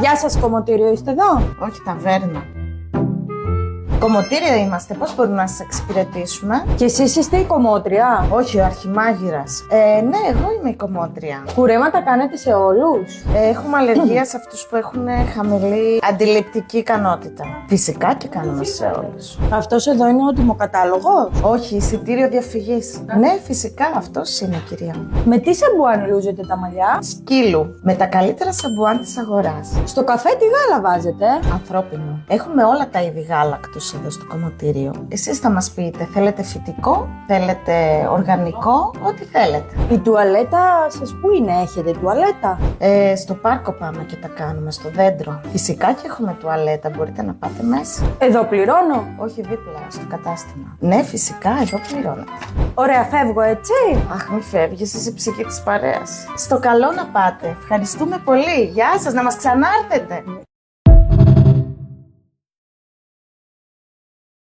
Γεια σας, κομμωτήριο είστε εδώ? Όχι, ταβέρνα. Κομμωτήριο είμαστε, πώς μπορούμε να σας εξυπηρετήσουμε? Και εσείς είστε η κομμότρια? Όχι, ο αρχιμάγειρας. Ναι, εγώ είμαι η κομμότρια. Κουρέματα κάνετε σε όλους? Έχουμε αλλεργία σε αυτούς που έχουν χαμηλή αντιληπτική ικανότητα. Φυσικά και κάνουμε σε όλους. Αυτός εδώ είναι ο τιμοκατάλογος? Όχι, εισιτήριο διαφυγής. Ναι, φυσικά αυτός είναι, κυρία μου. Με τι σαμπουάν λούζετε τα μαλλιά? Σκύλου. Με τα καλύτερα σαμπουάν της αγοράς. Στο καφέ τι γάλα βάζετε? Ανθρώπινο. Έχουμε όλα τα είδη γάλακτος εδώ στο κομμωτήριο. Εσείς θα μας πείτε, θέλετε φυτικό, θέλετε οργανικό, ό,τι θέλετε. Η τουαλέτα σας πού είναι, έχετε τουαλέτα? Στο πάρκο πάμε και τα κάνουμε, στο δέντρο. Φυσικά και έχουμε τουαλέτα, μπορείτε να πάτε μέσα. Εδώ πληρώνω? Όχι δίπλα, στο κατάστημα. Ναι, φυσικά, εδώ πληρώνετε. Ωραία, φεύγω έτσι? Αχ, μη φεύγεις, είσαι ψυχή της παρέας. Στο καλό να πάτε. Ευχαριστούμε πολύ. Γεια σας, να μας ξανάρθετε.